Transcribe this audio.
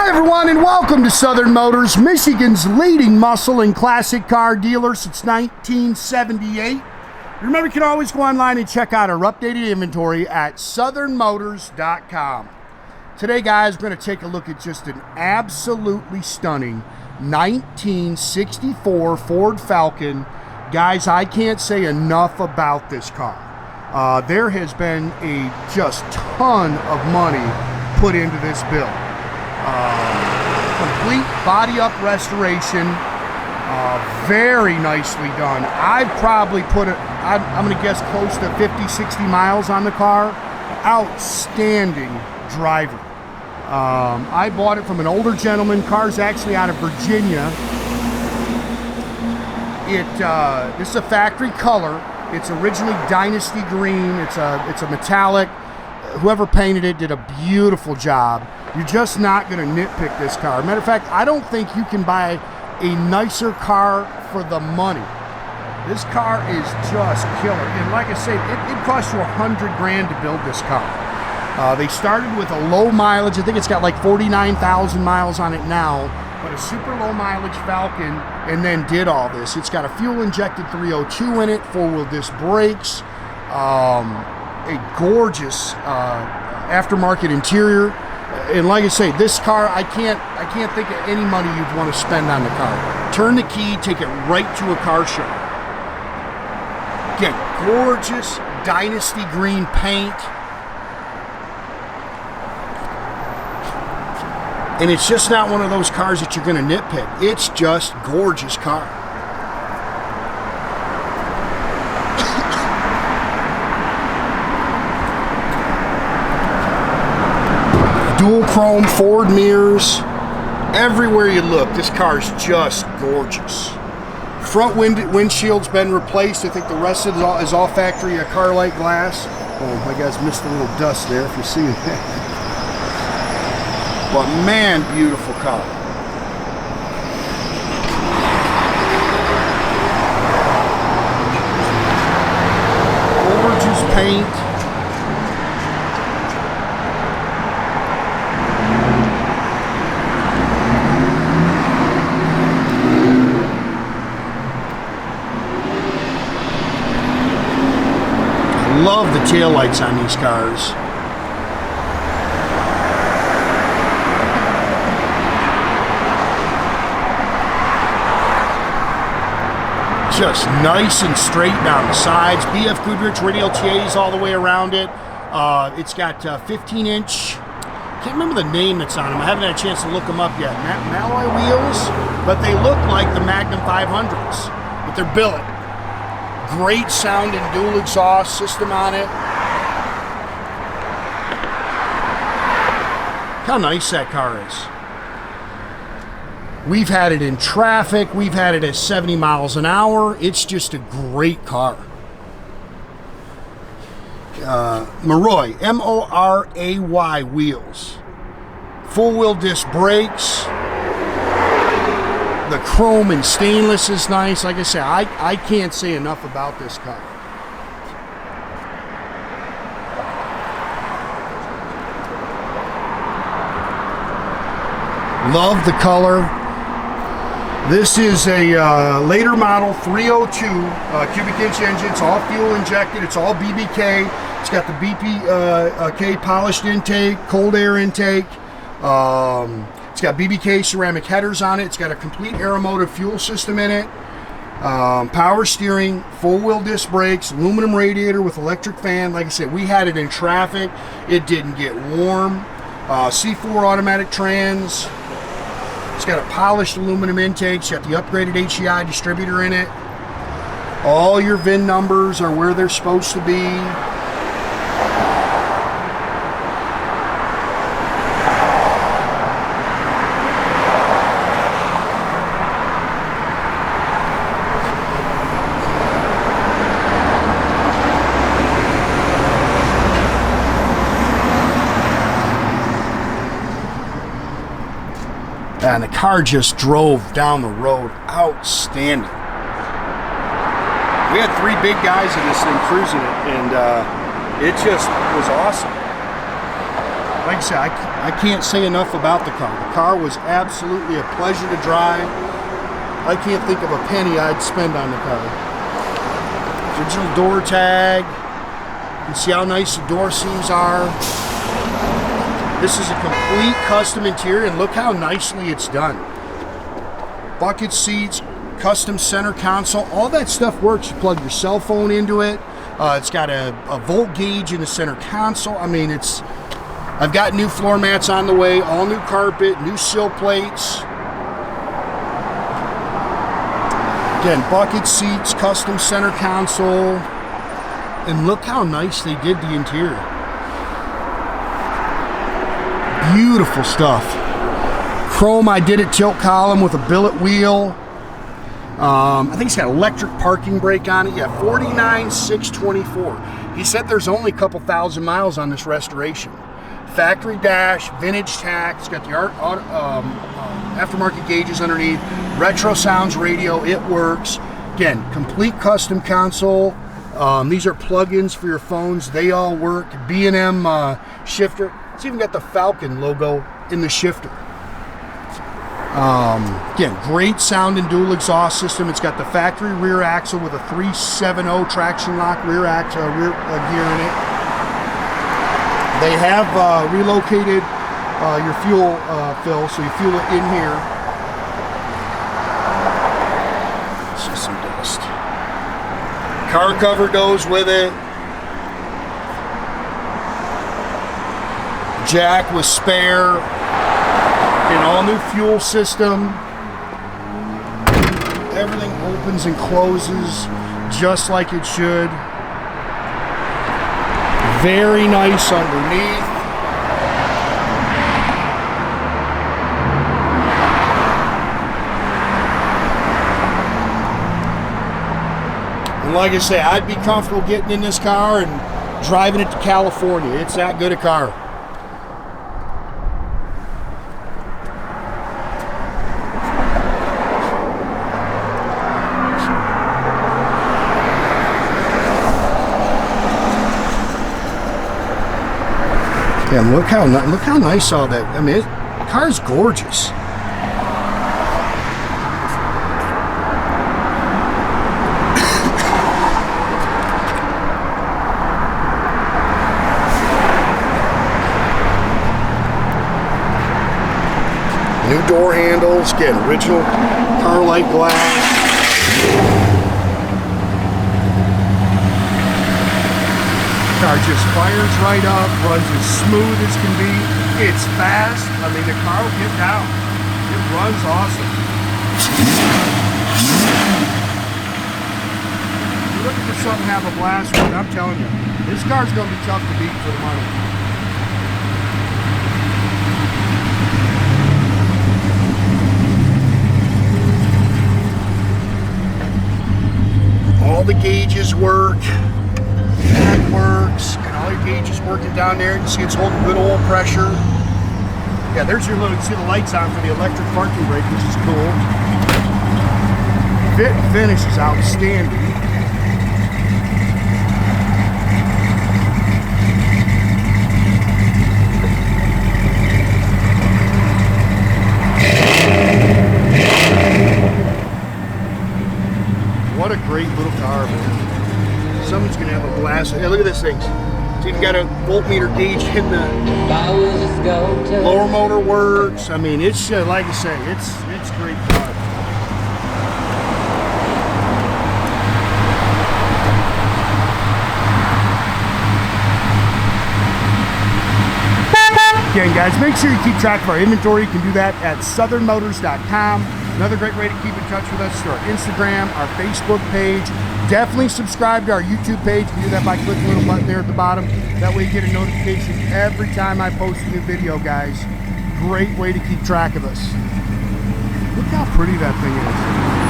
Hi everyone and welcome to Southern Motors, Michigan's leading muscle and classic car dealer since 1978. Remember, you can always go online and check out our updated inventory at southernmotors.com. Today, guys, we're going to take a look at just an absolutely stunning 1964 Ford Falcon. Guys, I can't say enough about this car. There has been a just ton of money put into this build. Complete body up restoration, very nicely done. I've probably put it, I'm going to guess close to 50-60 miles on the car. Outstanding driver. I bought it from an older gentleman. Car's actually out of Virginia. This is a factory color. It's originally Dynasty green. It's a metallic. Whoever painted it did a beautiful job. You're just not going to nitpick this car. Matter of fact, I don't think you can buy a nicer car for the money. This car is just killer. And like I said, it cost you $100 grand to build this car. They started with a low mileage. I think it's got like 49,000 miles on it now, but a super low mileage Falcon, and then did all this. It's got a fuel injected 302 in it, 4-wheel disc brakes, a gorgeous aftermarket interior. And like I say, this car, I can't think of any money you'd want to spend on the car. Turn the key, take it right to a car show. Again, gorgeous Dynasty green paint. And it's just not one of those cars that you're going to nitpick. It's just gorgeous car. Dual chrome Ford mirrors. Everywhere you look, this car's just gorgeous. Front windshield's been replaced. I think the rest of it is all factory Carlite glass. Oh, my guys missed a little dust there if you see that. But man, beautiful car. Gorgeous paint. Love the taillights on these cars. Just nice and straight down the sides. BF Goodrich Radial T all the way around it. It's got 15-inch, can't remember the name that's on them. I haven't had a chance to look them up yet. Alloy wheels, but they look like the Magnum 500s, but they're billet. Great sounding dual exhaust system on it. How nice that car is. We've had it in traffic. We've had it at 70 miles an hour. It's just a great car. Moray, M-O-R-A-Y wheels. Full-wheel disc brakes. The chrome and stainless is nice. Like I said, I can't say enough about this car. Love the color. This is a later model 302 cubic inch engine. It's all fuel injected. It's all BBK. It's got the BPK polished intake, cold air intake. It's got BBK ceramic headers on it. It's got a complete Aeromotive fuel system in it. Power steering, 4-wheel disc brakes, aluminum radiator with electric fan. Like I said, we had it in traffic. It didn't get warm. C4 automatic trans. It's got a polished aluminum intake. It's got the upgraded HEI distributor in it. All your VIN numbers are where they're supposed to be. And the car just drove down the road outstanding. We had 3 big guys in this thing cruising it, and it just was awesome. Like I said, I can't say enough about the car. The car was absolutely a pleasure to drive. I can't think of a penny I'd spend on the car. Original door tag. You can see how nice the door seams are. This is a complete custom interior, and look how nicely it's done. Bucket seats, custom center console, all that stuff works. You plug your cell phone into it. It's got a volt gauge in the center console. I mean, I've got new floor mats on the way, all new carpet, new sill plates. Again, bucket seats, custom center console. And look how nice they did the interior. Beautiful stuff. Chrome, I did it tilt column with a billet wheel. I think it's got electric parking brake on it. Yeah, 49,624. He said there's only a couple thousand miles on this restoration. Factory dash, vintage tach. It's got the aftermarket gauges underneath. Retrosounds radio, it works. Again, complete custom console. These are plugins for your phones. They all work. B&M shifter. It's even got the Falcon logo in the shifter. Again, great sound and dual exhaust system. It's got the factory rear axle with a 370 traction lock rear axle, gear in it. They have relocated your fuel fill, so you fuel it in here. It's just some dust. Car cover goes with it. Jack with spare. An all new fuel system. Everything opens and closes just like it should. Very nice underneath. And like I say, I'd be comfortable getting in this car and driving it to California. It's that good a car. Yeah, look how nice all that. I mean, the car's gorgeous. New door handles, again, original car light glass. Car just fires right up, runs as smooth as can be. It's fast. I mean, the car will get down. It runs awesome. If you're looking for something to have a blast with, I'm telling you, this car's going to be tough to beat for the money. All the gauges work. That works, and all your gauges working down there. You see it's holding good oil pressure. Yeah, there's your little, you see the lights on for the electric parking brake, which is cool. Fit and finish is outstanding. What a great little car, man. Someone's gonna have a blast. Hey, look at this thing. So you've got a voltmeter gauge in the lower motor works. I mean, it's like I say, it's great car. Again, guys, make sure you keep track of our inventory. You can do that at southernmotors.com. Another great way to keep in touch with us is our Instagram, our Facebook page. Definitely subscribe to our YouTube page. You can do that by clicking the little button there at the bottom. That way you get a notification every time I post a new video, guys. Great way to keep track of us. Look how pretty that thing is.